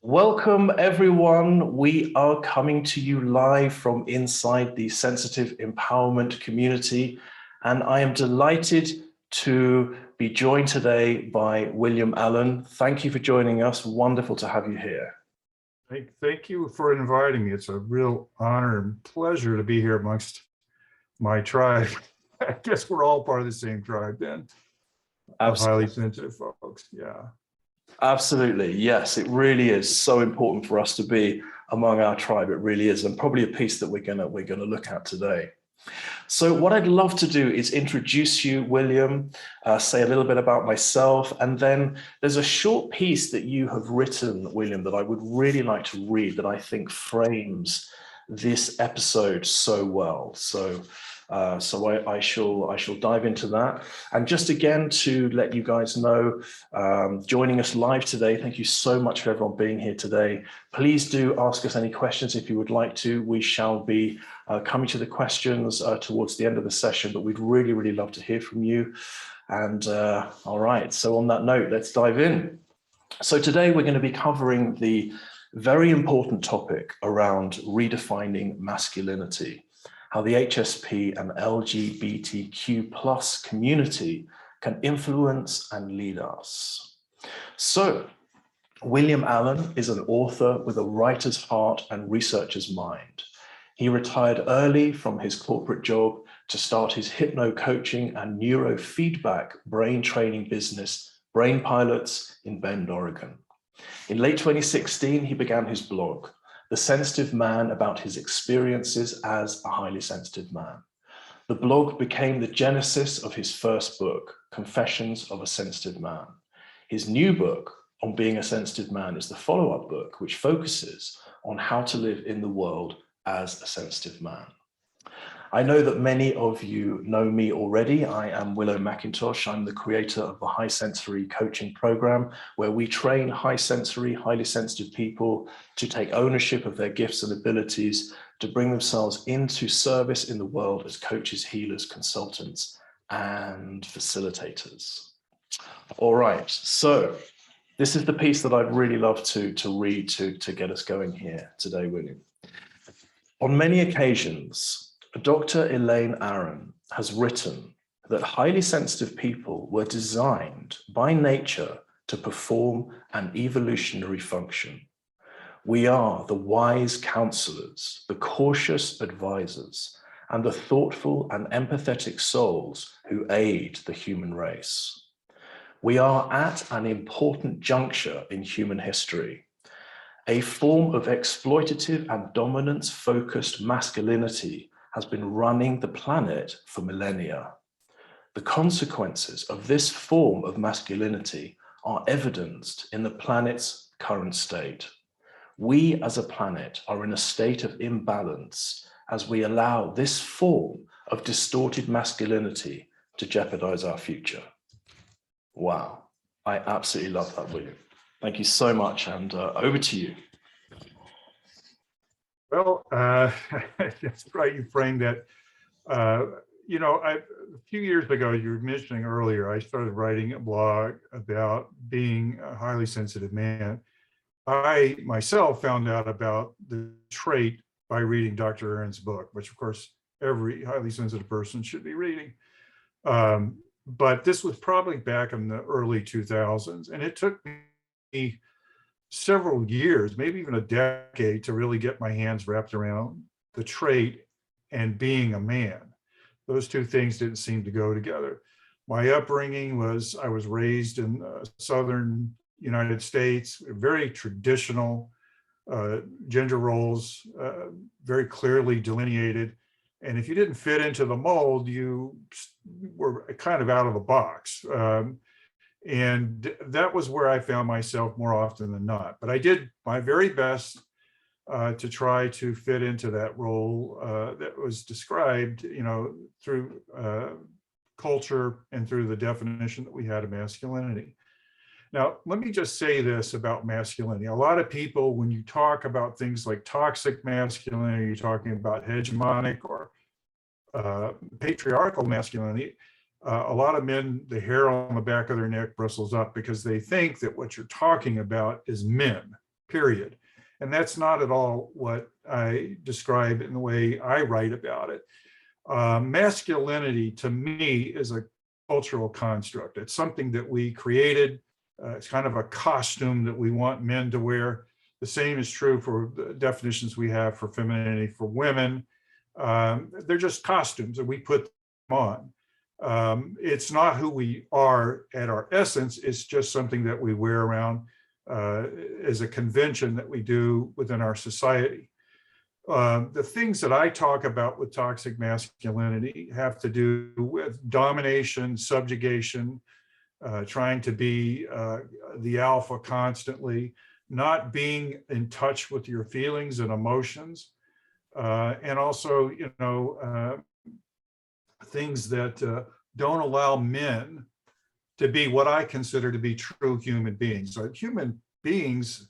Welcome, everyone. We are coming to you live from inside the sensitive empowerment community, and I am delighted to be joined today by William Aron. Thank you for joining us. Wonderful to have you here. Thank you for inviting me. It's a real honor and pleasure to be here amongst my tribe. I guess we're all part of the same tribe then. Absolutely. Highly sensitive folks, yeah. Absolutely, yes, it really is so important for us to be among our tribe. It really is, and probably a piece that we're gonna look at today. So what I'd love to do is introduce you, William, say a little bit about myself, and then there's a short piece that you have written, William, that I would really like to read that I think frames this episode so well. So I shall dive into that. And just again to let you guys know, joining us live today, thank you so much for everyone being here today. Please do ask us any questions if you would like to. We shall be coming to the questions towards the end of the session, but we'd really love to hear from you. And all right, so on that note, let's dive in. So today we're going to be covering the very important topic around redefining masculinity, how the HSP and LGBTQ plus community can influence and lead us. So William Aron is an author with a writer's heart and researcher's mind. He retired early from his corporate job to start his hypno-coaching and neurofeedback brain training business, Brain Pilots, in Bend, Oregon. In late 2016, he began his blog, The Sensitive Man, about his experiences as a highly sensitive man. The blog became the genesis of his first book, Confessions of a Sensitive Man. His new book, On Being a Sensitive Man, is the follow-up book, which focuses on how to live in the world as a sensitive man. I know that many of you know me already. I am Willow McIntosh. I'm the creator of the High Sensory Coaching Program, where we train high sensory, highly sensitive people to take ownership of their gifts and abilities, to bring themselves into service in the world as coaches, healers, consultants, and facilitators. All right, so this is the piece that I'd really love to read to get us going here today, William. On many occasions, Dr. Elaine Aron has written that highly sensitive people were designed by nature to perform an evolutionary function. We are the wise counselors, the cautious advisors, and the thoughtful and empathetic souls who aid the human race. We are at an important juncture in human history. A form of exploitative and dominance-focused masculinity has been running the planet for millennia. The consequences of this form of masculinity are evidenced in the planet's current state. We as a planet are in a state of imbalance as we allow this form of distorted masculinity to jeopardize our future. Wow, I absolutely love that, William. Thank you so much, and over to you. Well, that's right. You framed that. You know, a few years ago, you were mentioning earlier, I started writing a blog about being a highly sensitive man. I myself found out about the trait by reading Dr. Aron's book, which of course every highly sensitive person should be reading. But this was probably back in the early 2000s, and it took me several years, maybe even a decade, to really get my hands wrapped around the trait and being a man. Those two things didn't seem to go together. My upbringing was, I was raised in southern United States, very traditional gender roles, very clearly delineated. And if you didn't fit into the mold, you were kind of out of the box. And that was where I found myself more often than not. But I did my very best to try to fit into that role that was described, you know, through culture and through the definition that we had of masculinity. Now, let me just say this about masculinity. A lot of people, when you talk about things like toxic masculinity, you're talking about hegemonic or patriarchal masculinity, a lot of men, the hair on the back of their neck bristles up because they think that what you're talking about is men, period. And that's not at all what I describe in the way I write about it. Masculinity, to me, is a cultural construct. It's something that we created. It's kind of a costume that we want men to wear. The same is true for the definitions we have for femininity for women. They're just costumes that we put them on. It's not who we are at our essence. It's just something that we wear around as a convention that we do within our society. The things that I talk about with toxic masculinity have to do with domination, subjugation, trying to be the alpha constantly, not being in touch with your feelings and emotions, and also, things that don't allow men to be what I consider to be true human beings. So human beings,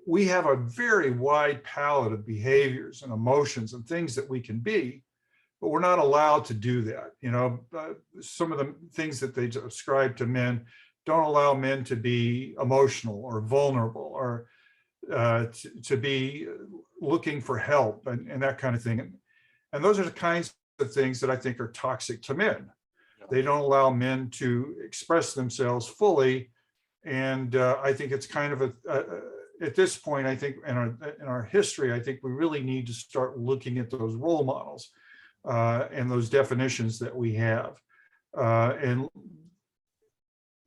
we have a very wide palette of behaviors and emotions and things that we can be, but we're not allowed to do that. Some of the things that they ascribe to men don't allow men to be emotional or vulnerable or to be looking for help and that kind of thing. And those are the kinds of things that I think are toxic to men. They don't allow men to express themselves fully. And I think it's kind of at this point, I think in our history, I think we really need to start looking at those role models and those definitions that we have. And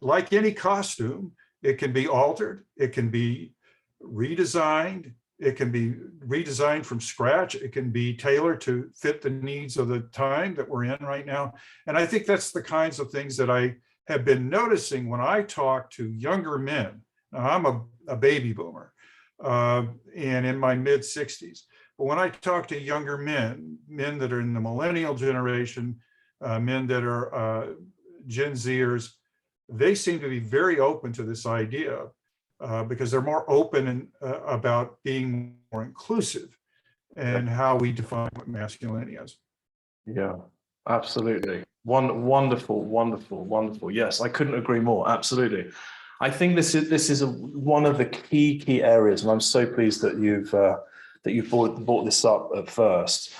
like any costume, it can be altered, it can be redesigned, it can be redesigned from scratch, it can be tailored to fit the needs of the time that we're in right now. And I think that's the kinds of things that I have been noticing when I talk to younger men. Now, I'm a baby boomer and in my mid 60s. But when I talk to younger men that are in the millennial generation, men that are Gen Zers, they seem to be very open to this idea because they're more open about being more inclusive and how we define what masculinity is. Yeah, absolutely. Wonderful. Yes, I couldn't agree more. Absolutely. I think this is one of the key areas, and I'm so pleased that you've brought this up at first.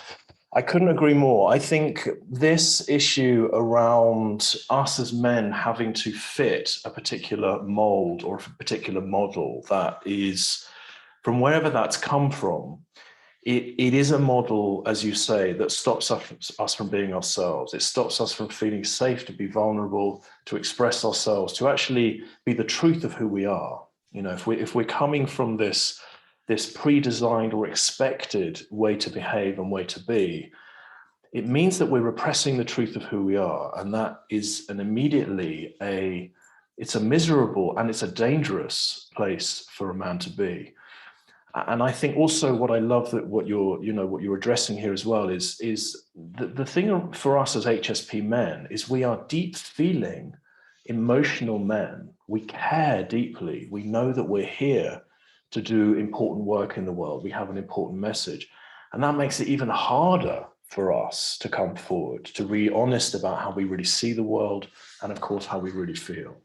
I couldn't agree more. I think this issue around us as men having to fit a particular mold or a particular model that is, from wherever that's come from, it is a model, as you say, that stops us from being ourselves. It stops us from feeling safe to be vulnerable, to express ourselves, to actually be the truth of who we are. If we're coming from this pre-designed or expected way to behave and way to be, it means that we're repressing the truth of who we are. And that is it's a miserable and it's a dangerous place for a man to be. And I think also what I love that what you're addressing here as well is the thing for us as HSP men is we are deep feeling emotional men. We care deeply. We know that we're here to do important work in the world. We have an important message. And that makes it even harder for us to come forward, to be honest about how we really see the world and of course how we really feel.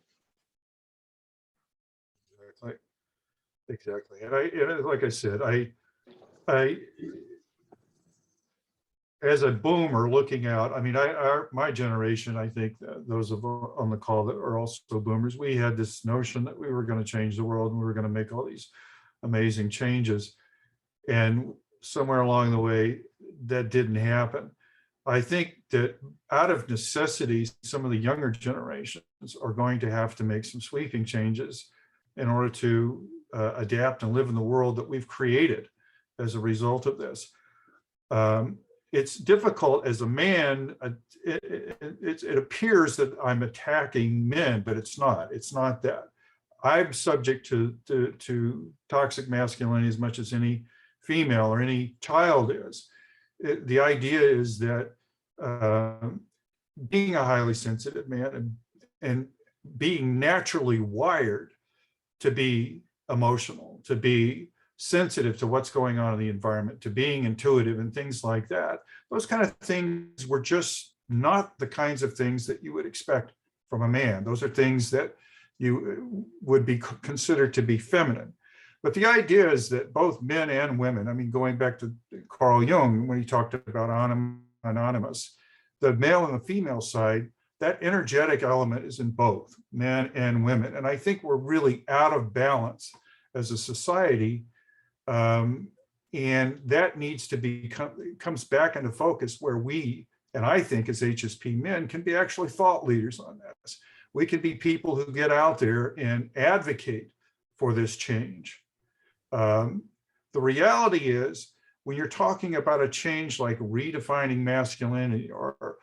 Exactly. And like I said, I as a boomer looking out, I mean, my generation, I think those on the call that are also boomers, we had this notion that we were going to change the world and we were going to make all these amazing changes. And somewhere along the way, that didn't happen. I think that out of necessity, some of the younger generations are going to have to make some sweeping changes in order to adapt and live in the world that we've created as a result of this. It's difficult as a man. It appears that I'm attacking men, but it's not. It's not that. I'm subject to toxic masculinity as much as any female or any child is. The idea is that being a highly sensitive man and being naturally wired to be emotional, to be sensitive to what's going on in the environment, to being intuitive and things like that. Those kind of things were just not the kinds of things that you would expect from a man. Those are things that you would be considered to be feminine. But the idea is that both men and women, I mean, going back to Carl Jung, when he talked about anonymous, the male and the female side, that energetic element is in both men and women. And I think we're really out of balance as a society. And that needs to be, comes back into focus where we, and I think as HSP men, can be actually thought leaders on this. We can be people who get out there and advocate for this change. The reality is, when you're talking about a change like redefining masculinity or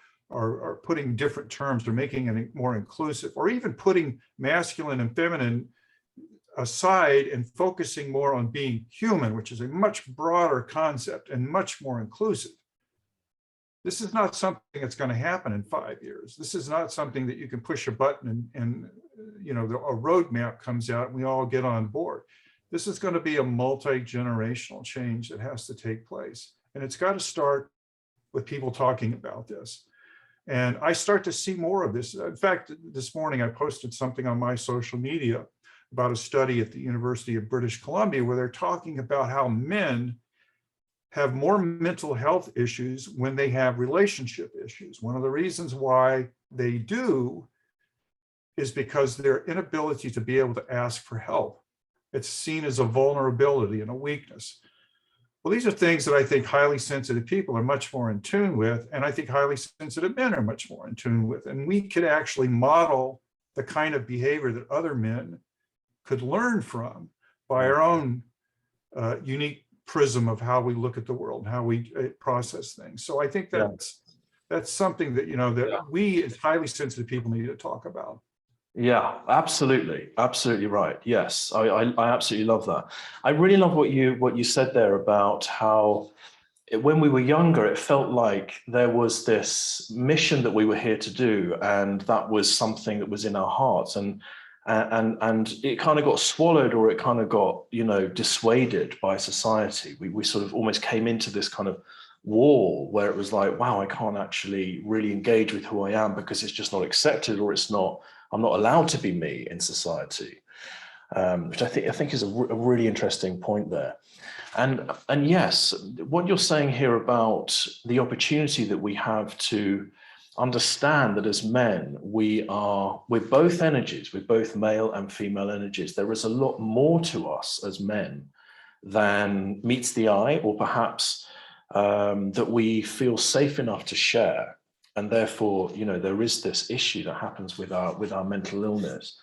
putting different terms or making it more inclusive, or even putting masculine and feminine aside and focusing more on being human, which is a much broader concept and much more inclusive. This is not something that's going to happen in 5 years. This is not something that you can push a button and you know, a roadmap comes out and we all get on board. This is going to be a multi-generational change that has to take place. And it's got to start with people talking about this. And I start to see more of this. In fact, this morning I posted something on my social media about a study at the University of British Columbia where they're talking about how men have more mental health issues when they have relationship issues. One of the reasons why they do is because their inability to be able to ask for help. It's seen as a vulnerability and a weakness. Well, these are things that I think highly sensitive people are much more in tune with, and I think highly sensitive men are much more in tune with. And we could actually model the kind of behavior that other men could learn from by our own unique prism of how we look at the world and how we process things. So I think that's something that, you know, that we as highly sensitive people need to talk about. Yeah, absolutely. Absolutely right. Yes, I absolutely love that. I really love what you said there about how when we were younger, it felt like there was this mission that we were here to do, and that was something that was in our hearts, and it kind of got swallowed, or it kind of got, you know, dissuaded by society. We sort of almost came into this kind of wall where it was like, wow, I can't actually really engage with who I am because it's just not accepted, or I'm not allowed to be me in society, which I think is a really interesting point there. And yes, what you're saying here about the opportunity that we have to understand that as men, we're both energies, we're both male and female energies. There is a lot more to us as men than meets the eye, or perhaps that we feel safe enough to share. And therefore, you know, there is this issue that happens with our mental illness.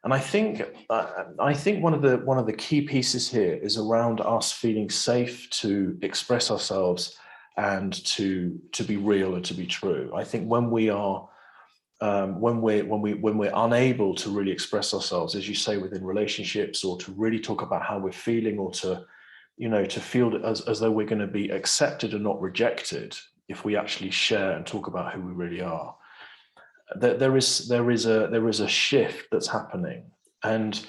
And I think one of the key pieces here is around us feeling safe to express ourselves and to be real and to be true. I think when we're unable to really express ourselves, as you say, within relationships, or to really talk about how we're feeling, or to, you know, to feel as though we're going to be accepted and not rejected, if we actually share and talk about who we really are, there is a shift that's happening. And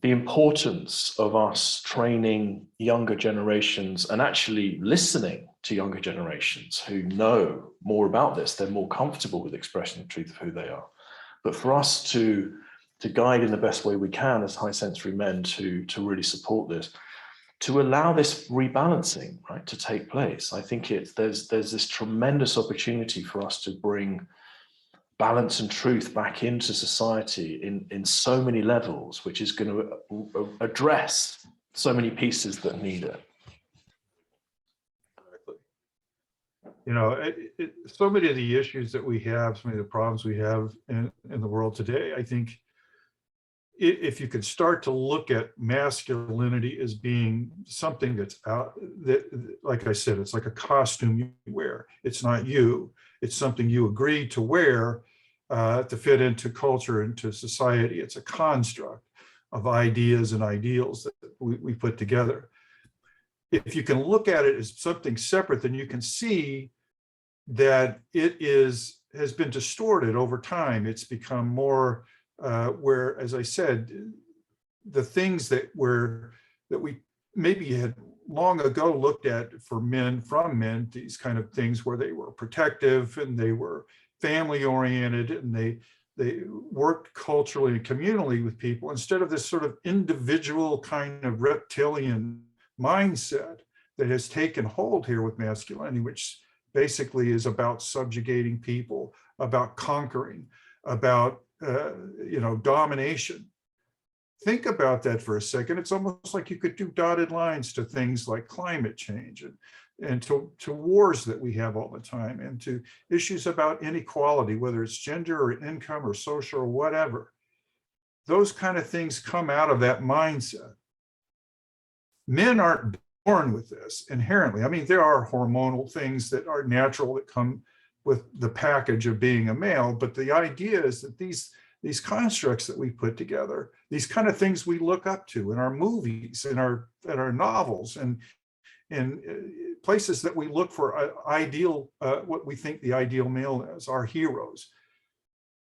the importance of us training younger generations and actually listening to younger generations who know more about this, they're more comfortable with expressing the truth of who they are. But for us to guide in the best way we can as high sensory men to really support this, to allow this rebalancing, right, to take place. I think there's this tremendous opportunity for us to bring balance and truth back into society in so many levels, which is going to address so many pieces that need it. You know, so many of the issues that we have, so many of the problems we have in the world today, I think if you could start to look at masculinity as being something that's out, that, like I said, it's like a costume you wear. It's not you. It's something you agreed to wear to fit into culture, into society. It's a construct of ideas and ideals that we put together. If you can look at it as something separate, then you can see that it has been distorted over time. It's become more where, as I said, the things that we maybe had long ago looked at for men, from men, these kind of things where they were protective and they were family oriented and they worked culturally and communally with people instead of this sort of individual kind of reptilian mindset that has taken hold here with masculinity, which basically is about subjugating people, about conquering, about domination. Think about that for a second. It's almost like you could do dotted lines to things like climate change and to wars that we have all the time, and to issues about inequality, whether it's gender or income or social or whatever. Those kind of things come out of that mindset. Men aren't born with this inherently. I mean, there are hormonal things that are natural that come with the package of being a male, but the idea is that these constructs that we put together, these kind of things we look up to in our movies, in our novels, and places that we look for ideal, what we think the ideal male is, our heroes.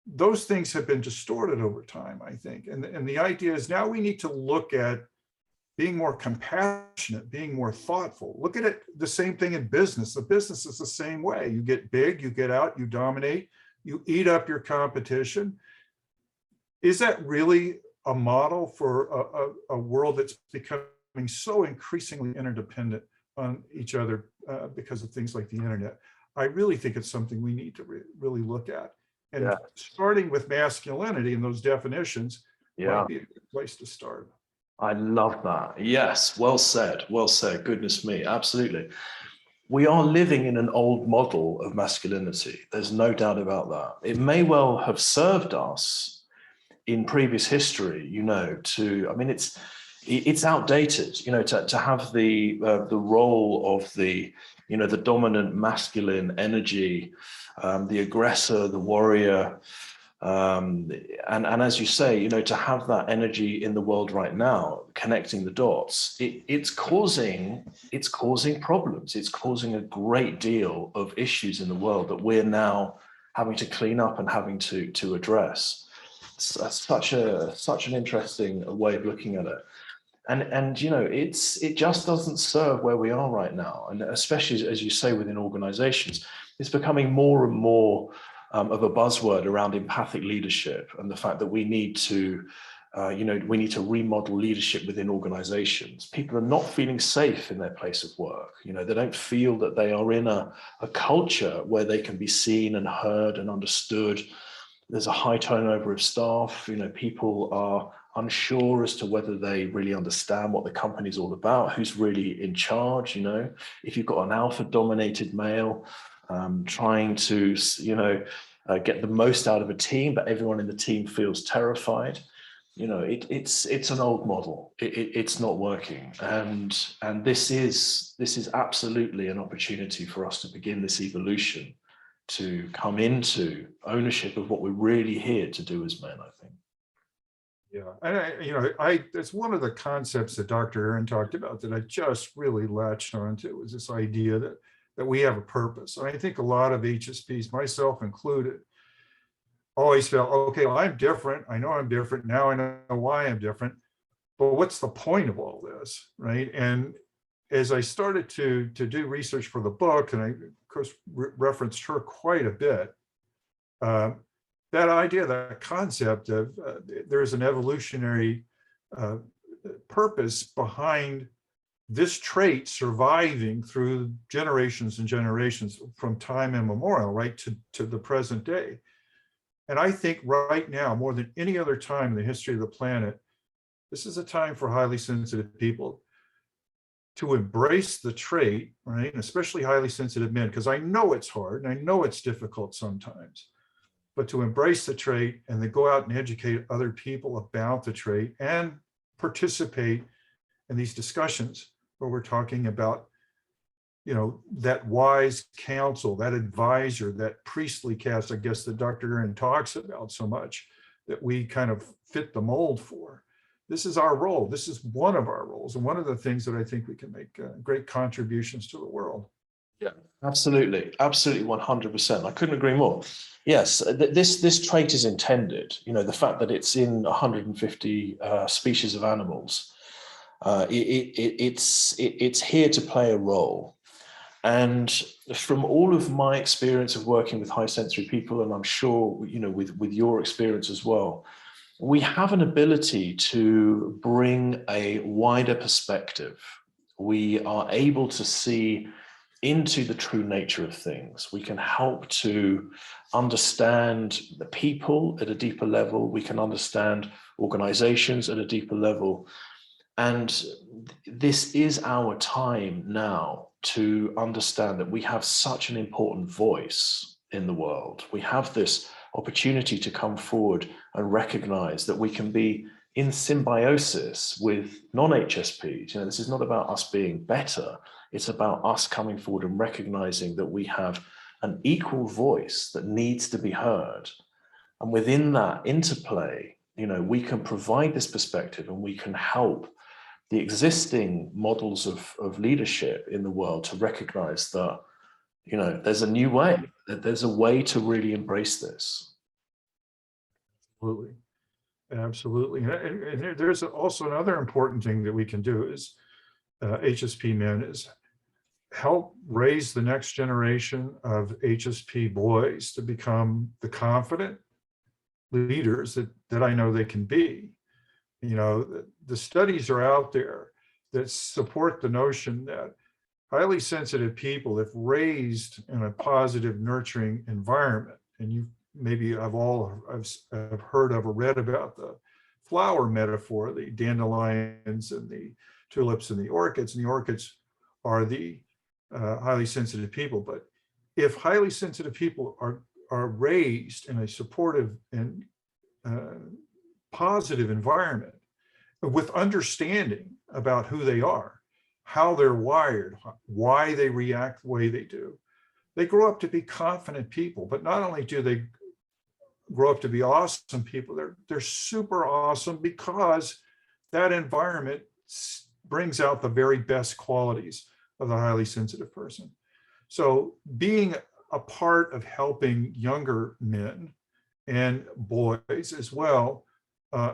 Those things have been distorted over time, I think. And the idea is now we need to look at being more compassionate, being more thoughtful. Look at it, the same thing in business. The business is the same way. You get big, you get out, you dominate, you eat up your competition. Is that really a model for a world that's becoming so increasingly interdependent on each other because of things like the internet? I really think it's something we need to really look at. And starting with masculinity and those definitions might be a good place to start. I love that. Yes, well said. Well said. Goodness me, absolutely. We are living in an old model of masculinity. There's no doubt about that. It may well have served us in previous history, it's outdated, to have the role of the dominant masculine energy, the aggressor, the warrior, and as you say, to have that energy in the world right now, connecting the dots, it's causing problems. It's causing a great deal of issues in the world that we're now having to clean up and having to address. Such an interesting way of looking at it. And it just doesn't serve where we are right now. And especially, as you say, within organizations, it's becoming more and more of a buzzword around empathic leadership, and the fact that we need to remodel leadership within organizations. People are not feeling safe in their place of work. They don't feel that they are in a culture where they can be seen and heard and understood. There's a high turnover of staff. People are unsure as to whether they really understand what the company's all about, who's really in charge. If you've got an alpha dominated male trying to get the most out of a team, but everyone in the team feels terrified, it's an old model. It's not working, and this is absolutely an opportunity for us to begin this evolution, to come into ownership of what we're really here to do as men, I think. Yeah, and it's one of the concepts that Dr. Aron talked about that I just really latched onto, was this idea that we have a purpose. And I think a lot of HSPs, myself included, always felt, okay, well, I'm different. I know I'm different. Now I know why I'm different. But what's the point of all this, right? And as I started to do research for the book, and I, of course, referenced her quite a bit, that idea, that concept of there's an evolutionary purpose behind this trait surviving through generations and generations from time immemorial, right, to the present day. And I think right now, more than any other time in the history of the planet, this is a time for highly sensitive people to embrace the trait, right, and especially highly sensitive men, because I know it's hard and I know it's difficult sometimes, but to embrace the trait and then go out and educate other people about the trait and participate in these discussions where we're talking about, that wise counsel, that advisor, that priestly cast, I guess, that Dr. Aron talks about so much, that we kind of fit the mold for. This is our role. This is one of our roles, and one of the things that I think we can make great contributions to the world. Yeah, absolutely. Absolutely, 100%. I couldn't agree more. Yes, this trait is intended. The fact that it's in 150 species of animals, it's here to play a role. And from all of my experience of working with high sensory people, and I'm sure, you know, with your experience as well, we have an ability to bring a wider perspective. We are able to see into the true nature of things. We can help to understand the people at a deeper level. We can understand organizations at a deeper level. And this is our time now to understand that we have such an important voice in the world. We have this opportunity to come forward and recognize that we can be in symbiosis with non-HSPs. You know, this is not about us being better. It's about us coming forward and recognizing that we have an equal voice that needs to be heard. And within that interplay, you know, we can provide this perspective and we can help the existing models of leadership in the world to recognize that, you know, there's a new way, that there's a way to really embrace this. Absolutely. Absolutely. And there's also another important thing that we can do is HSP men is help raise the next generation of HSP boys to become the confident leaders that I know they can be. You know, the studies are out there that support the notion that highly sensitive people, if raised in a positive, nurturing environment, and you maybe I've heard of or read about the flower metaphor, the dandelions and the tulips and the orchids are the highly sensitive people. But if highly sensitive people are raised in a supportive and positive environment with understanding about who they are, how they're wired, why they react the way they do, they grow up to be confident people. But not only do they grow up to be awesome people, they're super awesome because that environment brings out the very best qualities of the highly sensitive person. So being a part of helping younger men and boys as well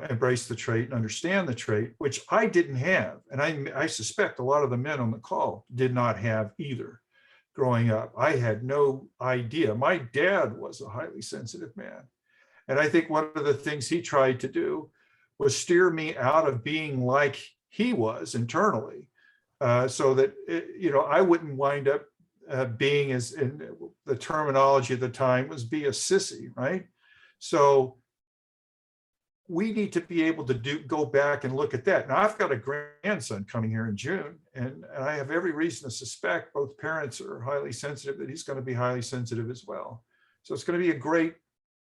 embrace the trait and understand the trait, which I didn't have. And I suspect a lot of the men on the call did not have either. Growing up, I had no idea. My dad was a highly sensitive man. And I think one of the things he tried to do was steer me out of being like he was internally, so that, you know, I wouldn't wind up being, as in the terminology at the time was, be a sissy, right? So we need to be able to go back and look at that. Now, I've got a grandson coming here in June, and I have every reason to suspect both parents are highly sensitive, that he's going to be highly sensitive as well. So it's going to be a great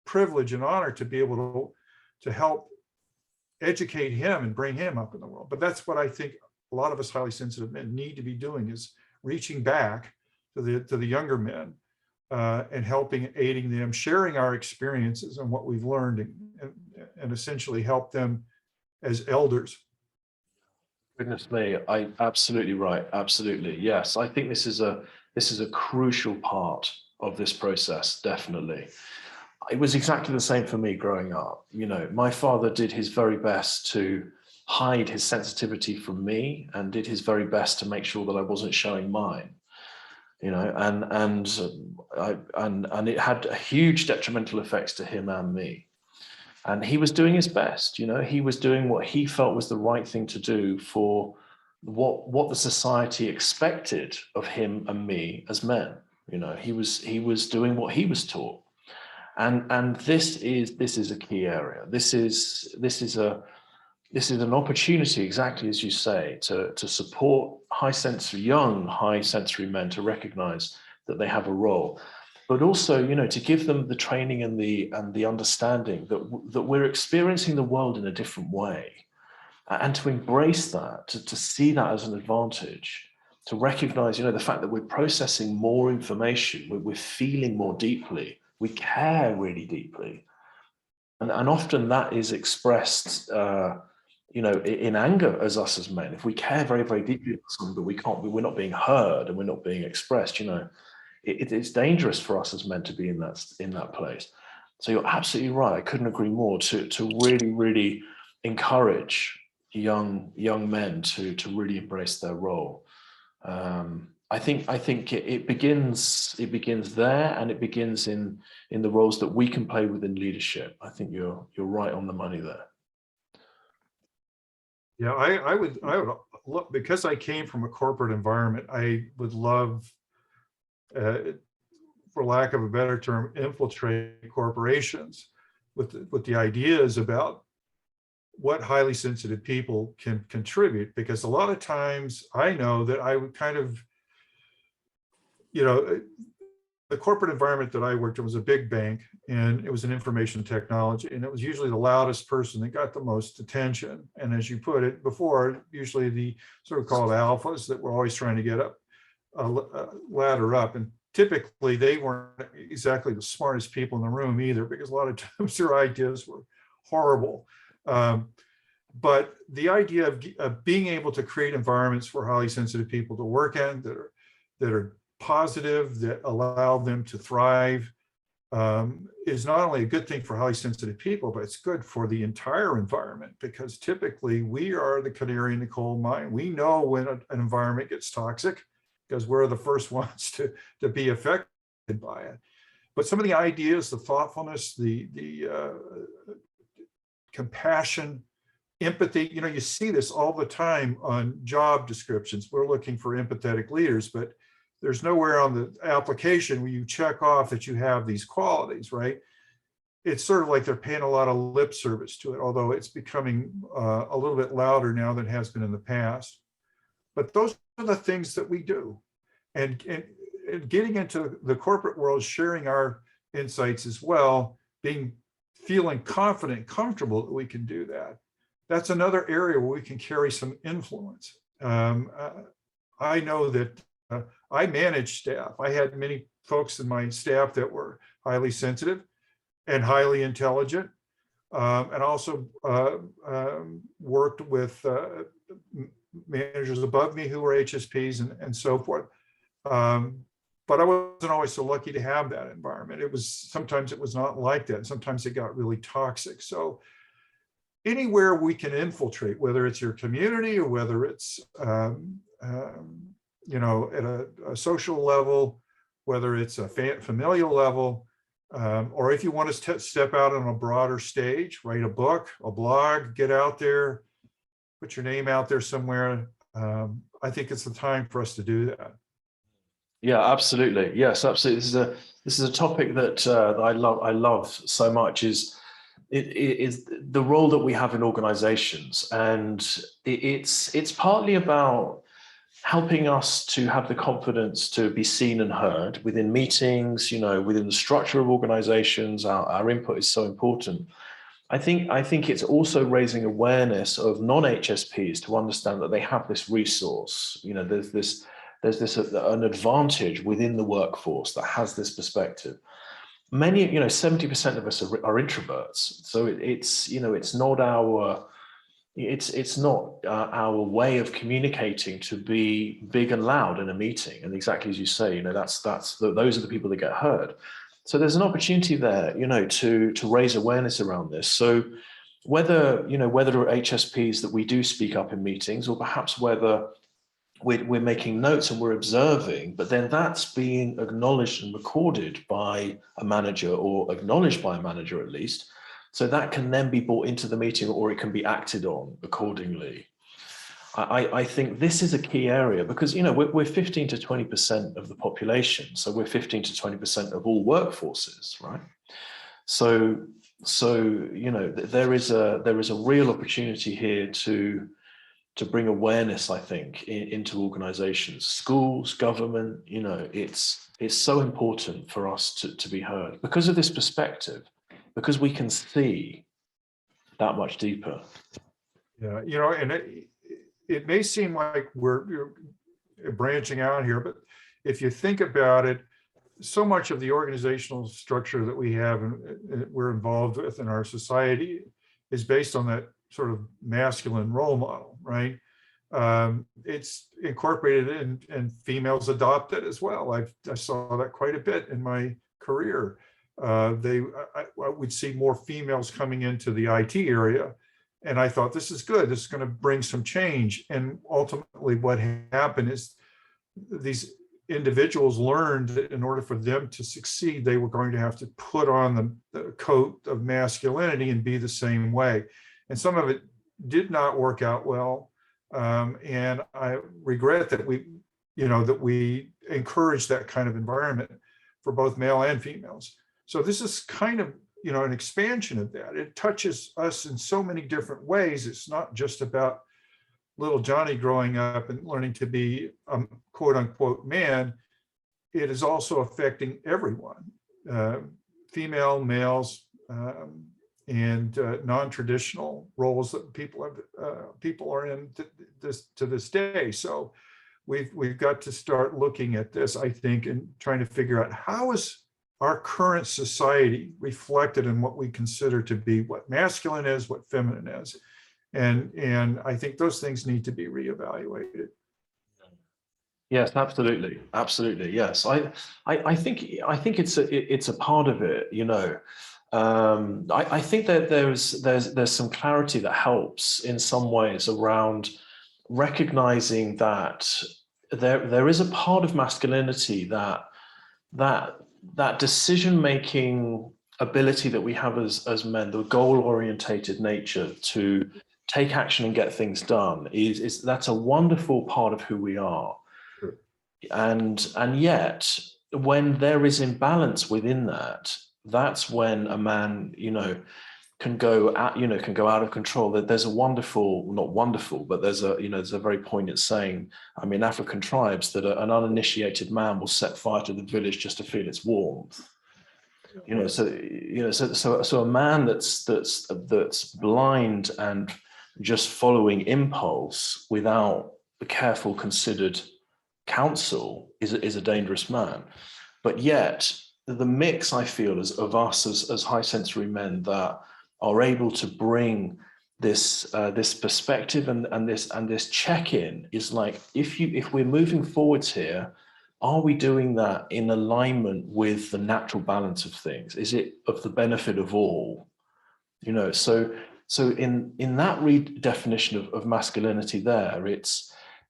privilege and honor to be able to help educate him and bring him up in the world. But that's what I think a lot of us highly sensitive men need to be doing, is reaching back to the younger men and helping, aiding them, sharing our experiences and what we've learned, and essentially help them as elders. Goodness me, absolutely right. Absolutely. Yes. I think this is a crucial part of this process. Definitely. It was exactly the same for me growing up. You know, my father did his very best to hide his sensitivity from me and did his very best to make sure that I wasn't showing mine. You know, and it had huge detrimental effects to him and me. And he was doing his best. You know, he was doing what he felt was the right thing to do for what the society expected of him and me as men. You know, he was doing what he was taught. And this is a key area. This is an opportunity, exactly as you say, to support young high sensory men to recognize that they have a role, but also, you know, to give them the training and the understanding that we're experiencing the world in a different way, and to embrace that, to see that as an advantage, to recognize, you know, the fact that we're processing more information, we're feeling more deeply, we care really deeply, and often that is expressed you know, in anger as men. If we care very, very deeply about something, but we're not being heard and we're not being expressed, you know, it's dangerous for us as men to be in that place. So you're absolutely right. I couldn't agree more to really, really encourage young men to really embrace their role. I think it begins there, and it begins in the roles that we can play within leadership. I think you're right on the money there. Yeah, I would look, because I came from a corporate environment, I would love, for lack of a better term, infiltrate corporations with the ideas about what highly sensitive people can contribute. Because a lot of times I know that I would kind of, the corporate environment that I worked in was a big bank, and it was an information technology, and it was usually the loudest person that got the most attention. And as you put it before, usually the so-called alphas that were always trying to get up, ladder up. And typically they weren't exactly the smartest people in the room either, because a lot of times their ideas were horrible. But the idea of being able to create environments for highly sensitive people to work in that are positive, that allow them to thrive, is not only a good thing for highly sensitive people, but it's good for the entire environment, because typically we are the canary in the coal mine. We know when an environment gets toxic, because we're the first ones to be affected by it. But some of the ideas, the thoughtfulness, the compassion, empathy, you see this all the time on job descriptions. We're looking for empathetic leaders, but there's nowhere on the application where you check off that you have these qualities, right? It's sort of like they're paying a lot of lip service to it, although it's becoming a little bit louder now than it has been in the past. But those are the things that we do. And getting into the corporate world, sharing our insights as well, feeling confident, comfortable that we can do that. That's another area where we can carry some influence. I know that I managed staff. I had many folks in my staff that were highly sensitive and highly intelligent, and also worked with managers above me who were HSPs and so forth. But I wasn't always so lucky to have that environment. Sometimes it was not like that. Sometimes it got really toxic. So anywhere we can infiltrate, whether it's your community or whether it's at a social level, whether it's a familial level, or if you want to step out on a broader stage, write a book, a blog, get out there, put your name out there somewhere. I think it's the time for us to do that. Yeah, absolutely. Yes, absolutely. This is a topic that I love so much. Is the role that we have in organizations, and it's partly about helping us to have the confidence to be seen and heard within meetings, within the structure of organizations. Our input is so important. I think it's also raising awareness of non-HSPs to understand that they have this resource. There's an advantage within the workforce that has this perspective. Many, 70% of us are introverts, so it's not our way of communicating to be big and loud in a meeting. And exactly as you say, those are the people that get heard. So there's an opportunity there, to raise awareness around this. So whether HSPs that we do speak up in meetings, or perhaps whether we're making notes and we're observing, but then that's being acknowledged and recorded by a manager, or acknowledged by a manager at least, so that can then be brought into the meeting, or it can be acted on accordingly. I think this is a key area, because we're 15 to 20% of the population, so we're 15 to 20% of all workforces, right? So there is a real opportunity here to bring awareness, I think, into organizations, schools, government. It's so important for us to be heard because of this perspective, because we can see that much deeper. Yeah, and it may seem like we're branching out here, but if you think about it, so much of the organizational structure that we have and we're involved with in our society is based on that sort of masculine role model, right? It's incorporated and females adopt it as well. I saw that quite a bit in my career. I would see more females coming into the IT area, and I thought, this is good. This is going to bring some change. And ultimately what happened is these individuals learned that in order for them to succeed, they were going to have to put on the coat of masculinity and be the same way. And some of it did not work out well. And I regret that we encourage that kind of environment for both male and females. So this is kind of, an expansion of that. It touches us in so many different ways. It's not just about little Johnny growing up and learning to be a quote unquote man. It is also affecting everyone, female, males, and non-traditional roles that people are in to this day. So we've got to start looking at this, I think, and trying to figure out how is our current society reflected in what we consider to be what masculine is, what feminine is. And I think those things need to be reevaluated. Yes, absolutely, absolutely. Yes, I think it's a part of it. I think that there's some clarity that helps in some ways around recognizing that there is a part of masculinity that decision-making ability that we have as men, the goal-orientated nature to take action and get things done, that's a wonderful part of who we are. Sure. And yet, when there is imbalance within that, that's when a man, can go out of control. There's a wonderful, not wonderful, but there's a very poignant saying, African tribes, that an uninitiated man will set fire to the village just to feel its warmth. So a man that's blind and just following impulse without the careful, considered counsel is a dangerous man. But yet, the mix, I feel, of us as high sensory men that are able to bring this perspective and this check-in is like, if we're moving forwards here, are we doing that in alignment with the natural balance of things? Is it of the benefit of all? So in that redefinition of masculinity,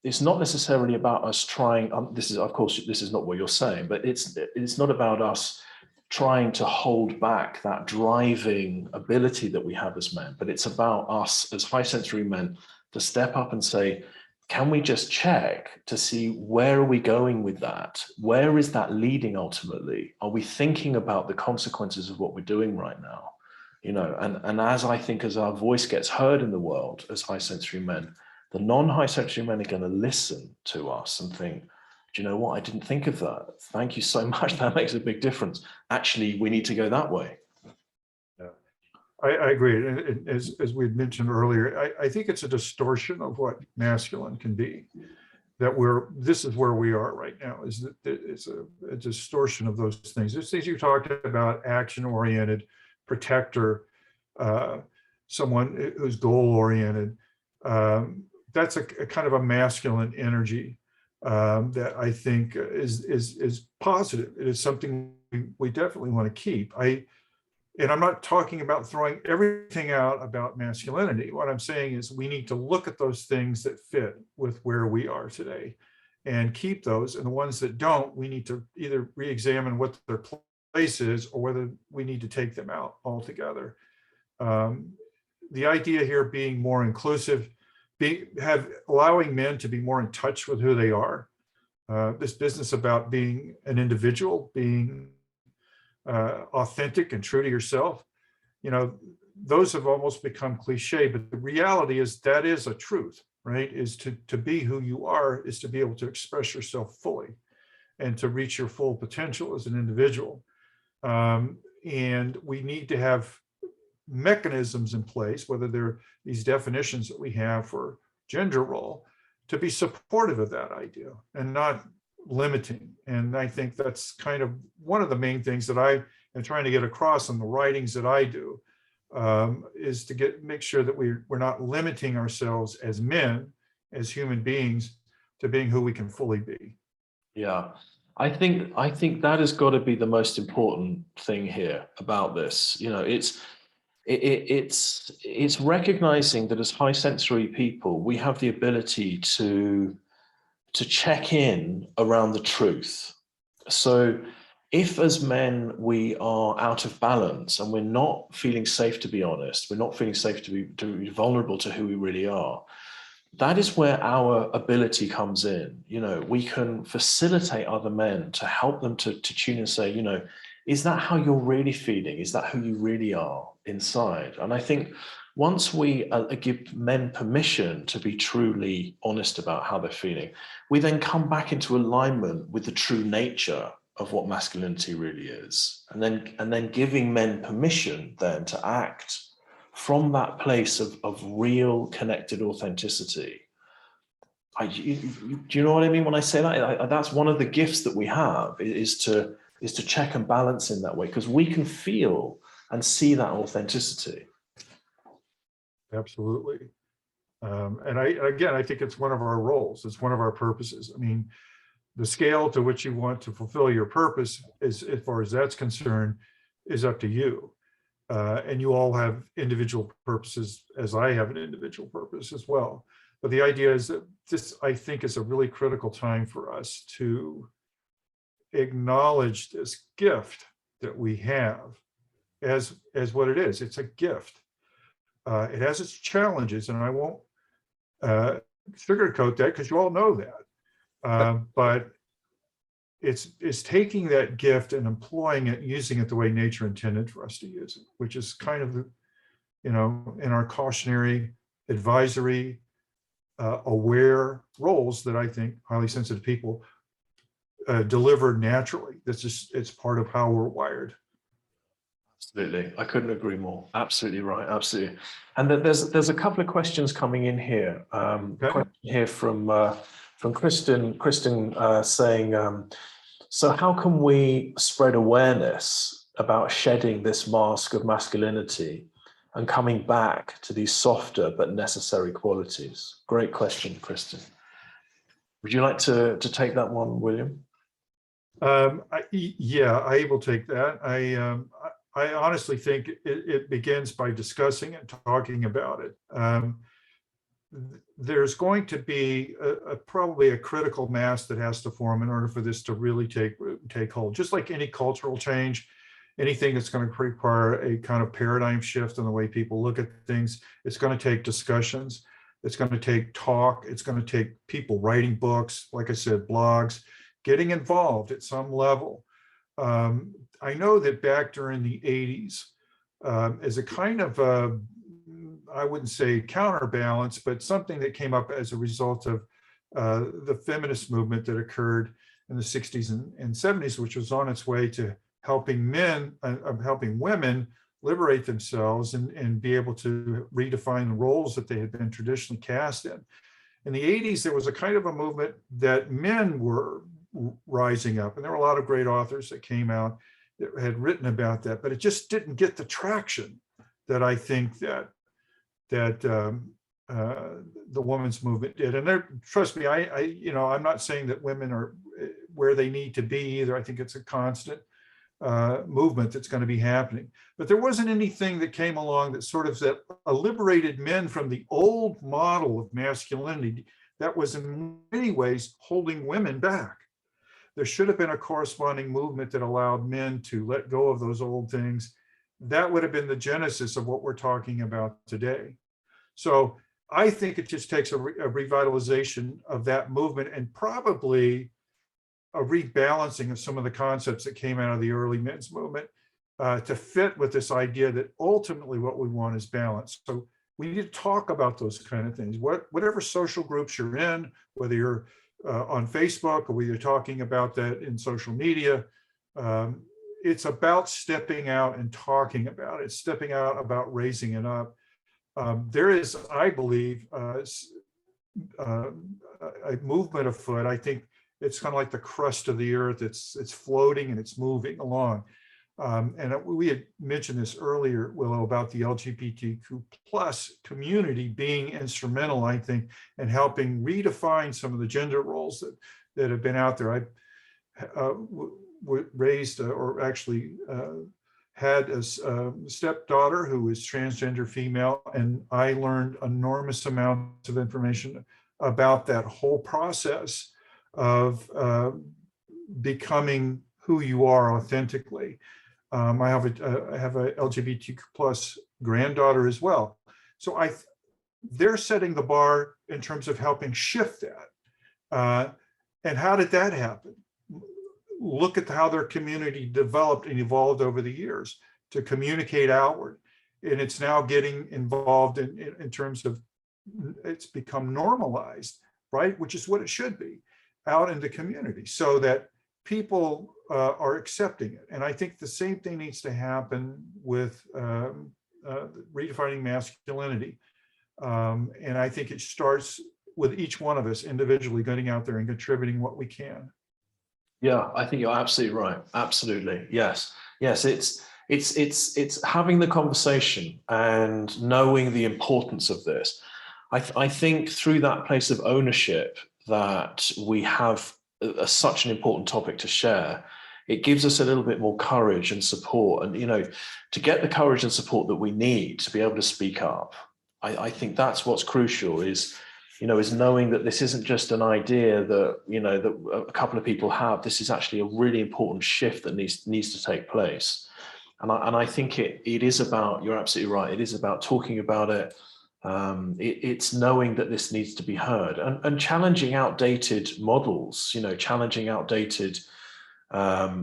it's not necessarily about us trying. This is not what you're saying, but it's not about us trying to hold back that driving ability that we have as men, but it's about us as high sensory men to step up and say, can we just check to see where are we going with that? Where is that leading ultimately? Are we thinking about the consequences of what we're doing right now? And as our voice gets heard in the world as high sensory men, the non-high sensory men are going to listen to us and think, do you know what? I didn't think of that. Thank you so much. That makes a big difference. Actually, we need to go that way. Yeah, I agree. And as we had mentioned earlier, I think it's a distortion of what masculine can be. This is where we are right now, is that it's a distortion of those things. There's things you talked about, action-oriented, protector, someone who's goal-oriented. That's a kind of a masculine energy that I think is positive. It is something we definitely want to keep. And I'm not talking about throwing everything out about masculinity. What I'm saying is we need to look at those things that fit with where we are today and keep those. And the ones that don't, we need to either re-examine what their place is or whether we need to take them out altogether. The idea here being more inclusive, allowing men to be more in touch with who they are. This business about being an individual, being authentic and true to yourself, those have almost become cliche, but the reality is that is a truth, right? Is to be who you are, is to be able to express yourself fully and to reach your full potential as an individual. And we need to have mechanisms in place, whether they're these definitions that we have for gender role, to be supportive of that idea and not limiting. And I think that's kind of one of the main things that I am trying to get across in the writings that I do, is to make sure that we're not limiting ourselves as men, as human beings, to being who we can fully be. Yeah, I think that has got to be the most important thing here about this. It's recognizing that as high sensory people, we have the ability to check in around the truth. So if as men we are out of balance and we're not feeling safe to be honest, we're not feeling safe to be vulnerable to who we really are, that is where our ability comes in. You know, we can facilitate other men to help them to tune and say, you know, is that how you're really feeling? Is that who you really are inside? And I think once we give men permission to be truly honest about how they're feeling, we then come back into alignment with the true nature of what masculinity really is. And then giving men permission then to act from that place of real connected authenticity. Do you know what I mean when I say that? That's one of the gifts that we have, is to check and balance in that way, because we can feel and see that authenticity. Absolutely. And I think it's one of our roles. It's one of our purposes. I mean, the scale to which you want to fulfill your purpose, as far as that's concerned, is up to you. And you all have individual purposes, as I have an individual purpose as well. But the idea is that this, I think, is a really critical time for us to acknowledge this gift that we have as what it is. It's a gift. It has its challenges, and I won't sugarcoat that, because you all know that. But it's taking that gift and employing it, using it the way nature intended for us to use it, which is kind of the, you know, in our cautionary, advisory, aware roles that I think highly sensitive people deliver naturally. That's just, it's part of how we're wired. Absolutely, I couldn't agree more. Absolutely right, absolutely. And then there's a couple of questions coming in here. Okay. Question here from Kristen saying, so how can we spread awareness about shedding this mask of masculinity and coming back to these softer but necessary qualities? Great question, Kristen. Would you like to take that one, William? Yeah, I will take that. I honestly think it begins by discussing and talking about it. There's going to be probably a critical mass that has to form in order for this to really take hold. Just like any cultural change, anything that's going to require a kind of paradigm shift in the way people look at things, it's going to take discussions. It's going to take talk. It's going to take people writing books, like I said, blogs, getting involved at some level. I know that back during the 80s, as a kind of, I wouldn't say counterbalance, but something that came up as a result of the feminist movement that occurred in the 60s and 70s, which was on its way to helping helping women liberate themselves and be able to redefine the roles that they had been traditionally cast in. In the 80s, there was a kind of a movement that men were rising up, and there were a lot of great authors that came out that had written about that, but it just didn't get the traction that I think that the women's movement did. And there, trust me, I'm not saying that women are where they need to be either. I think it's a constant movement that's going to be happening. But there wasn't anything that came along that sort of liberated men from the old model of masculinity that was in many ways holding women back. There should have been a corresponding movement that allowed men to let go of those old things. That would have been the genesis of what we're talking about today. So I think it just takes a revitalization of that movement, and probably a rebalancing of some of the concepts that came out of the early men's movement to fit with this idea that ultimately what we want is balance. So we need to talk about those kind of things. Whatever social groups you're in, whether you're on Facebook or whether you're talking about that in social media, it's about stepping out and talking about it, stepping out about raising it up. There is, I believe, a movement afoot. I think it's kind of like the crust of the earth. It's floating and it's moving along. And we had mentioned this earlier, Willow, about the LGBTQ plus community being instrumental, I think, in helping redefine some of the gender roles that have been out there. I raised or actually had a stepdaughter who was transgender female, and I learned enormous amounts of information about that whole process of becoming who you are authentically. I have a LGBTQ plus granddaughter as well. So they're setting the bar in terms of helping shift that. And how did that happen? Look at how their community developed and evolved over the years to communicate outward. And it's now getting involved in terms of, it's become normalized, right? Which is what it should be, out in the community, so that people are accepting it. And I think the same thing needs to happen with redefining masculinity. And I think it starts with each one of us individually getting out there and contributing what we can. Yeah, I think you're absolutely right. Absolutely. Yes. Yes. It's having the conversation and knowing the importance of this. I think through that place of ownership that we have such an important topic to share, it gives us a little bit more courage and support. And, to get the courage and support that we need to be able to speak up, I think that's what's crucial is knowing that this isn't just an idea that, that a couple of people have. This is actually a really important shift that needs to take place. And I think it is about, you're absolutely right, it is about talking about it. It's knowing that this needs to be heard and challenging outdated models, challenging outdated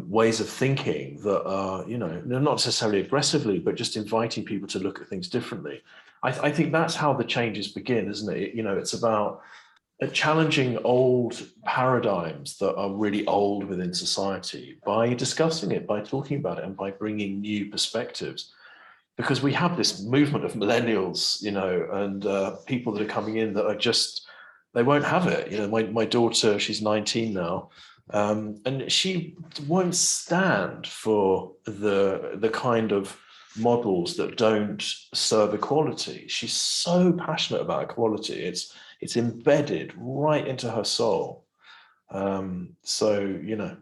ways of thinking that are, not necessarily aggressively, but just inviting people to look at things differently. I think that's how the changes begin, isn't it? It's about challenging old paradigms that are really old within society by discussing it, by talking about it, and by bringing new perspectives. Because we have this movement of millennials, and people that are coming in that are just, they won't have it. My daughter, she's 19 now, and she won't stand for the kind of models that don't serve equality. She's so passionate about equality. It's embedded right into her soul. So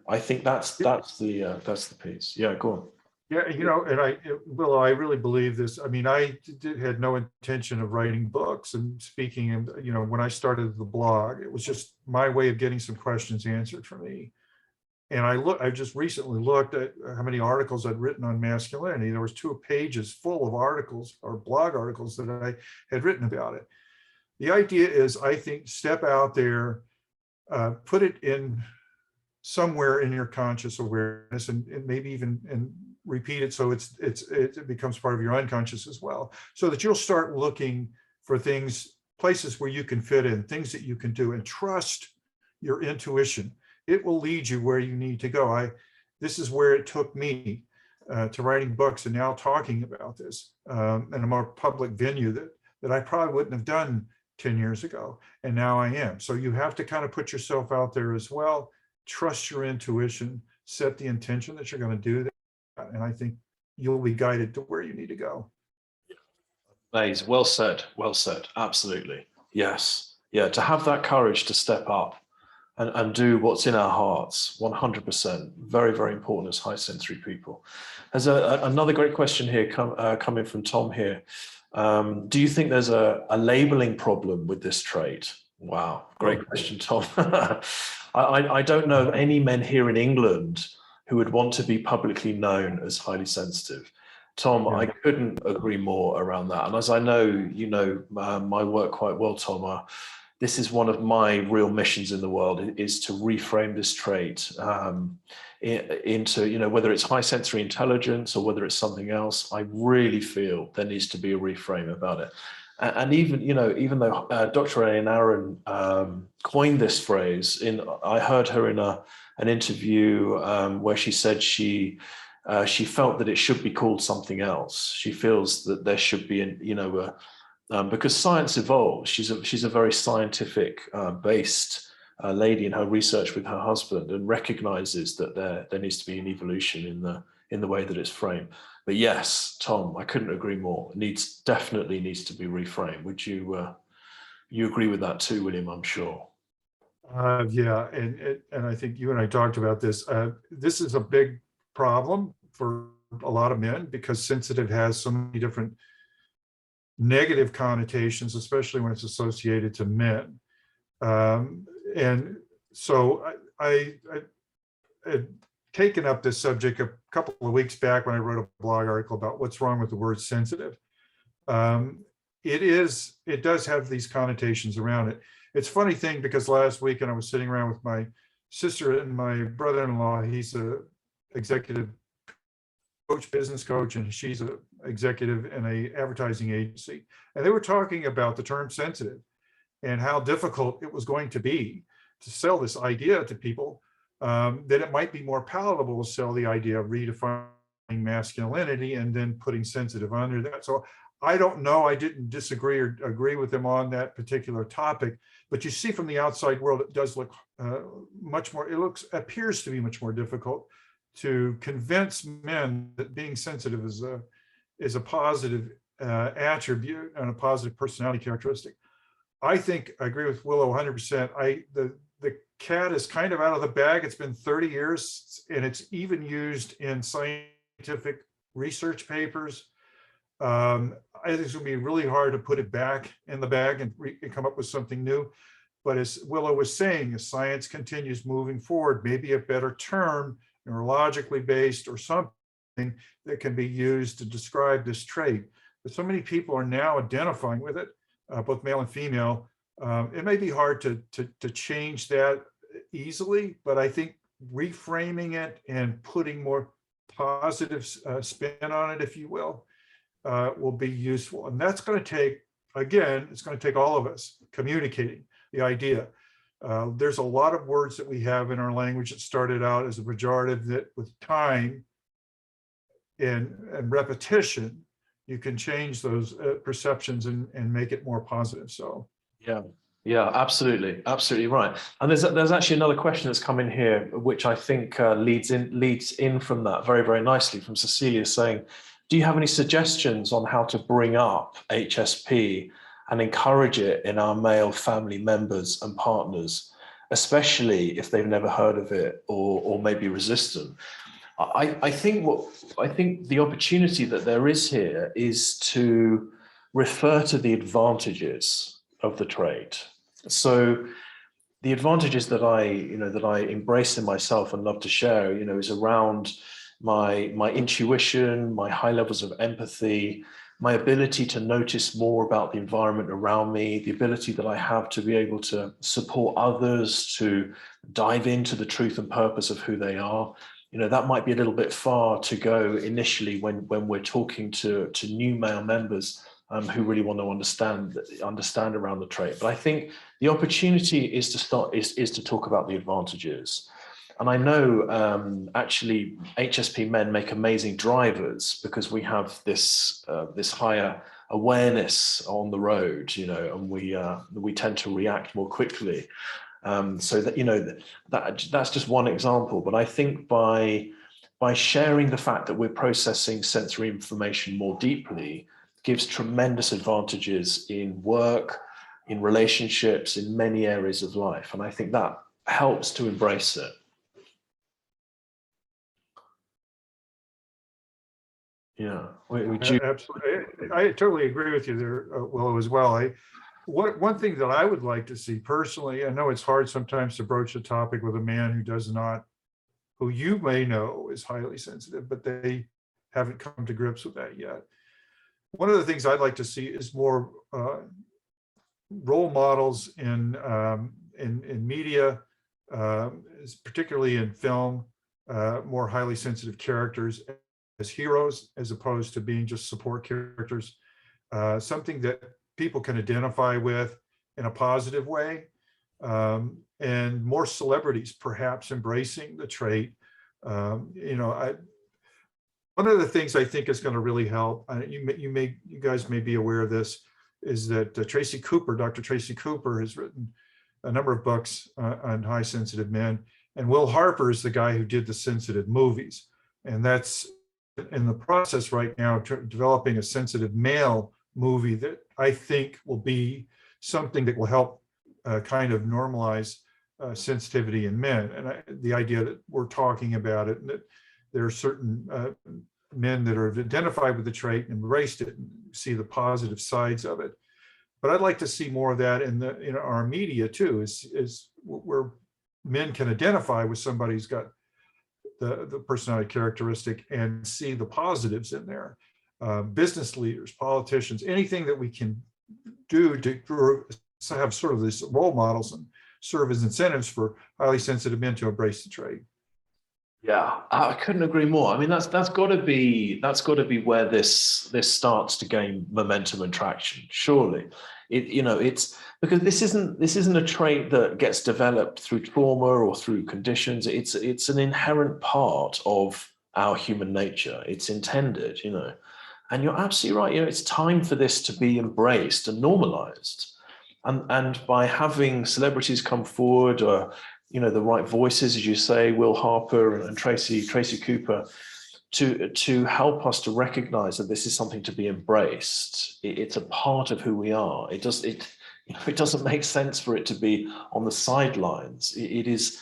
I think that's the piece. Yeah, go on. Yeah, and Willow, I really believe this. I mean, I had no intention of writing books and speaking. And, when I started the blog, it was just my way of getting some questions answered for me. And I just recently looked at how many articles I'd written on masculinity. There was 2 pages full of articles or blog articles that I had written about it. The idea is, I think, step out there, put it in somewhere in your conscious awareness, and maybe even repeat it so it becomes part of your unconscious as well, so that you'll start looking for things, places where you can fit in, things that you can do, and trust your intuition. It will lead you where you need to go. This is where it took me to writing books and now talking about this in a more public venue that I probably wouldn't have done 10 years ago, and now I am. So you have to kind of put yourself out there as well, trust your intuition, set the intention that you're going to do that, and I think you'll be guided to where you need to go. Nice. Well said. Well said. Absolutely. Yes. Yeah. To have that courage to step up and do what's in our hearts, 100%. Very, very important as high sensory people. There's another great question here coming from Tom here. Do you think there's a labeling problem with this trait? Wow. Great question, Tom. I don't know of any men here in England who would want to be publicly known as highly sensitive. Tom, yeah. I couldn't agree more around that. And as I know, my work quite well, Tom, this is one of my real missions in the world, is to reframe this trait into, whether it's high sensory intelligence or whether it's something else. I really feel there needs to be a reframe about it. And even though Dr. Elaine Aron coined this phrase, I heard her in an interview where she said she felt that it should be called something else. She feels that there should be, because science evolves. She's a very scientific based lady in her research with her husband, and recognizes that there needs to be an evolution in the way that it's framed. But yes, Tom, I couldn't agree more. Definitely needs to be reframed. Would you agree with that too, William? I'm sure. Yeah, and I think you and I talked about this. This is a big problem for a lot of men, because sensitive has so many different negative connotations, especially when it's associated to men. And So I had taken up this subject a couple of weeks back when I wrote a blog article about what's wrong with the word sensitive. It does have these connotations around it. It's a funny thing because last week, and I was sitting around with my sister and my brother-in-law. He's a executive coach, business coach, and she's an executive in a advertising agency. And they were talking about the term sensitive and how difficult it was going to be to sell this idea to people, that it might be more palatable to sell the idea of redefining masculinity and then putting sensitive under that. So I don't know, I didn't disagree or agree with them on that particular topic, but you see from the outside world, it does look much more, appears to be much more difficult to convince men that being sensitive is a positive attribute and a positive personality characteristic. I think I agree with Willow 100%. The cat is kind of out of the bag. It's been 30 years, and it's even used in scientific research papers. I think it's going to be really hard to put it back in the bag and come up with something new. But as Willow was saying, as science continues moving forward, maybe a better term, neurologically based or something that can be used to describe this trait. But so many people are now identifying with it, both male and female. It may be hard to change that easily, but I think reframing it and putting more positive spin on it, if you will be useful. And that's going to take, again, it's going to take all of us communicating the idea. There's a lot of words that we have in our language that started out as a pejorative that with time and repetition, you can change those perceptions and make it more positive. So yeah, absolutely right. And there's actually another question that's come in here, which I think leads in from that very, very nicely, from Cecilia, saying, do you have any suggestions on how to bring up HSP and encourage it in our male family members and partners, especially if they've never heard of it or maybe resistant? I think the opportunity that there is here is to refer to the advantages of the trait. So the advantages that I embrace in myself and love to share, is around my intuition, my high levels of empathy, my ability to notice more about the environment around me, the ability that I have to be able to support others, to dive into the truth and purpose of who they are. That might be a little bit far to go initially when we're talking to new male members who really want to understand around the trait. But I think the opportunity is to talk about the advantages. And I know actually HSP men make amazing drivers because we have this higher awareness on the road, and we tend to react more quickly. So that that's just one example. But I think by sharing the fact that we're processing sensory information more deeply gives tremendous advantages in work, in relationships, in many areas of life. And I think that helps to embrace it. Yeah, would you? Absolutely. I totally agree with you there, Willow, as well. One thing that I would like to see personally, I know it's hard sometimes to broach a topic with a man who you may know is highly sensitive, but they haven't come to grips with that yet. One of the things I'd like to see is more role models in media, particularly in film, more highly sensitive characters as heroes, as opposed to being just support characters, something that people can identify with in a positive way, and more celebrities perhaps embracing the trait. One of the things I think is going to really help, you guys may be aware of this, is that Dr. Tracy Cooper has written a number of books on high sensitive men, and Will Harper is the guy who did the sensitive movies, and that's in the process right now developing a sensitive male movie that I think will be something that will help kind of normalize sensitivity in men. And the idea that we're talking about it, and that there are certain men that are identified with the trait and embraced it and see the positive sides of it. But I'd like to see more of that in our media too, is we're men can identify with somebody who's got the personality characteristic and see the positives in there. Business leaders, politicians, anything that we can do to have sort of these role models and serve as incentives for highly sensitive men to embrace the trait. Yeah, I couldn't agree more. I mean, that's got to be where this starts to gain momentum and traction. Surely, it's because this isn't a trait that gets developed through trauma or through conditions. It's an inherent part of our human nature. It's intended, and you're absolutely right. It's time for this to be embraced and normalized, and by having celebrities come forward, or the right voices, as you say, Will Harper and Tracy Cooper, to help us to recognize that this is something to be embraced. It's a part of who we are. It doesn't make sense for it to be on the sidelines. It is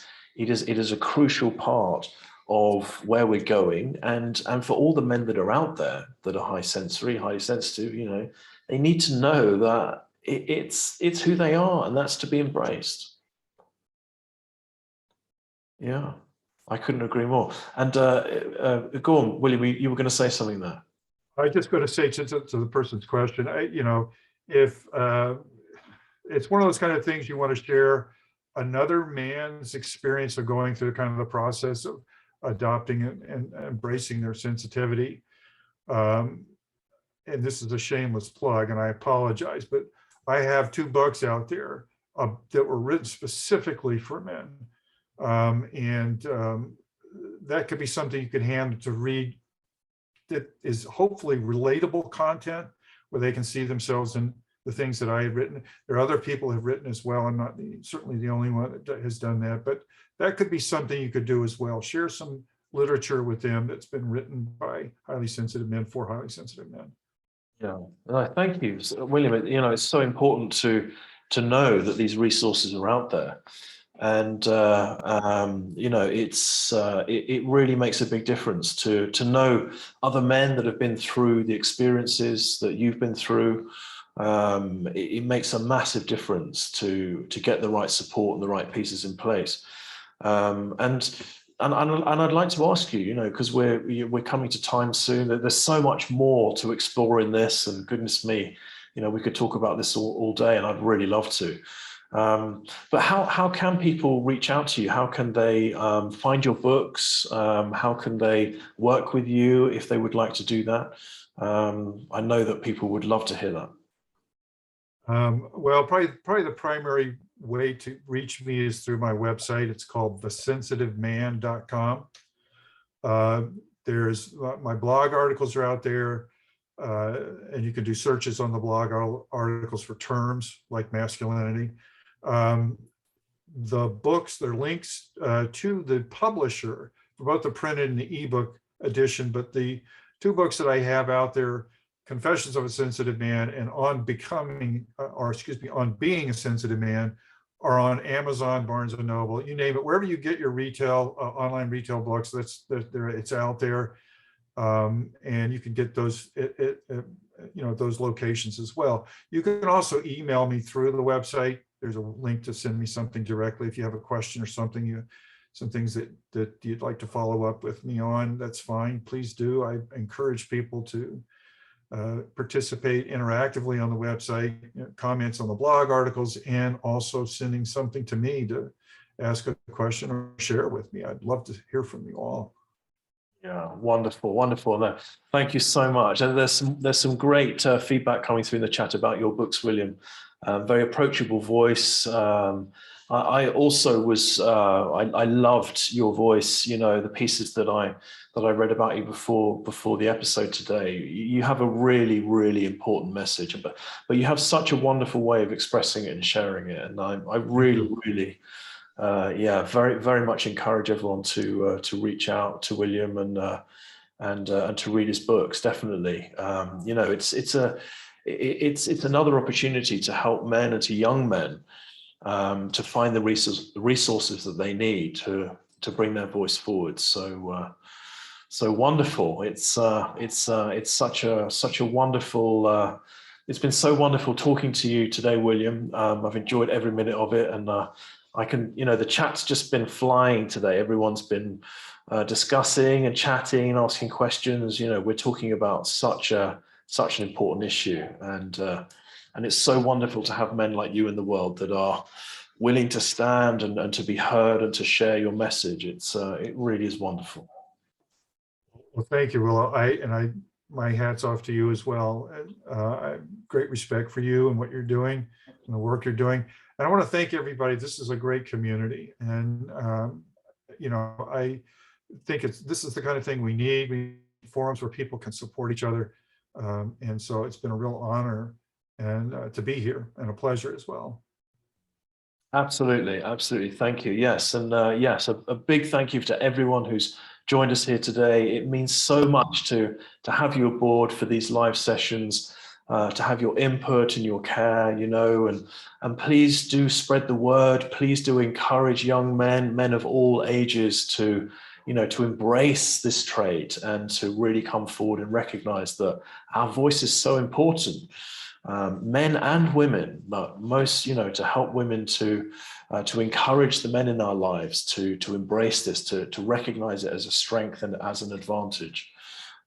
a crucial part of where we're going, and for all the men that are out there that are highly sensitive, they need to know that it's who they are, and that's to be embraced. Yeah, I couldn't agree more. And go on, William, you were going to say something there. I just going to say to the person's question, if it's one of those kind of things you want to share another man's experience of going through kind of the process of adopting and embracing their sensitivity. And this is a shameless plug, and I apologize, but I have 2 books out there that were written specifically for men. That could be something you could hand to read that is hopefully relatable content where they can see themselves in the things that I have written. There are other people who have written as well. I'm not certainly the only one that has done that, but that could be something you could do as well. Share some literature with them that's been written by highly sensitive men for highly sensitive men. Yeah, thank you, William. It's so important to know that these resources are out there. And it really makes a big difference to know other men that have been through the experiences that you've been through. It makes a massive difference to get the right support and the right pieces in place. And I'd like to ask you, because we're coming to time soon. There's so much more to explore in this, and goodness me, we could talk about this all day, and I'd really love to. But how can people reach out to you? How can they find your books? How can they work with you if they would like to do that? I know that people would love to hear that. Well, probably the primary way to reach me is through my website. It's called thesensitiveman.com. There's my blog articles are out there, and you can do searches on the blog articles for terms like masculinity. The books, they're links to the publisher for both the printed and the ebook edition, but the 2 books that I have out there, Confessions of a Sensitive Man and On Being a Sensitive Man, are on Amazon, Barnes & Noble, you name it, wherever you get your retail, online retail books, it's out there. And you can get those those locations as well. You can also email me through the website. There's a link to send me something directly if you have a question or something, some things that you'd like to follow up with me on. That's fine. Please do. I encourage people to participate interactively on the website, comments on the blog articles, and also sending something to me to ask a question or share with me. I'd love to hear from you all. Yeah, wonderful. No, thank you so much. And there's some great feedback coming through in the chat about your books, William. Very approachable voice. I also was I loved your voice. The pieces that I read about you before the episode today. You have a really, really important message, but you have such a wonderful way of expressing it and sharing it. And I really very, very much encourage everyone to reach out to William and to read his books. Definitely, it's another opportunity to help men and to young men to find the resources that they need to bring their voice forward. So wonderful. It's such a wonderful. It's been so wonderful talking to you today, William. I've enjoyed every minute of it, and I can, the chat's just been flying today. Everyone's been discussing and chatting and asking questions. We're talking about such an important issue, and it's so wonderful to have men like you in the world that are willing to stand and to be heard and to share your message. It really is wonderful. Well, thank you, Willow. My hat's off to you as well. I have great respect for you and what you're doing and the work you're doing. And I want to thank everybody. This is a great community. And, I think this is the kind of thing we need. We need forums where people can support each other. And so it's been a real honor and to be here, and a pleasure as well. Absolutely. Absolutely. Thank you. Yes. And yes, a big thank you to everyone who's joined us here today. It means so much to have you aboard for these live sessions, to have your input and your care, and please do spread the word. Please do encourage young men of all ages to embrace this trait and to really come forward and recognize that our voice is so important. Men and women, but most, to help women to encourage the men in our lives to embrace this, to recognize it as a strength and as an advantage,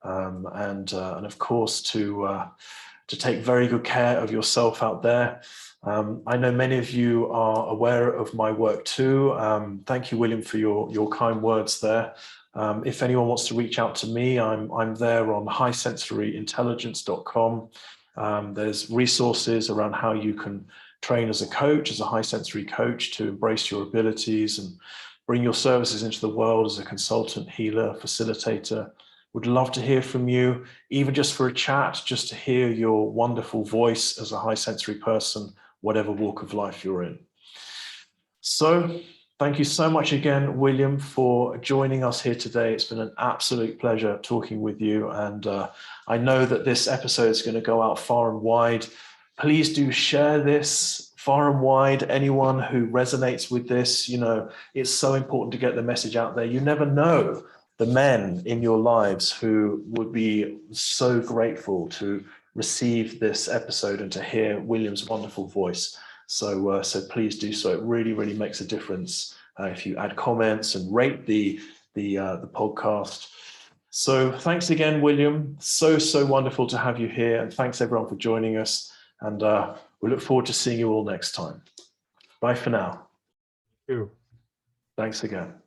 and of course to take very good care of yourself out there. I know many of you are aware of my work too. Thank you, William, for your kind words there. If anyone wants to reach out to me, I'm there on highsensoryintelligence.com. There's resources around how you can train as a coach, as a high sensory coach, to embrace your abilities and bring your services into the world as a consultant, healer, facilitator. Would love to hear from you, even just for a chat, just to hear your wonderful voice as a high sensory person, whatever walk of life you're in. So thank you so much again, William, for joining us here today. It's been an absolute pleasure talking with you. And I know that this episode is going to go out far and wide. Please do share this far and wide. Anyone who resonates with this, it's so important to get the message out there. You never know the men in your lives who would be so grateful to receive this episode and to hear William's wonderful voice. So please do so. It really, really makes a difference if you add comments and rate the podcast. So thanks again, William. So wonderful to have you here. And thanks everyone for joining us. And we look forward to seeing you all next time. Bye for now. Thank you. Thanks again.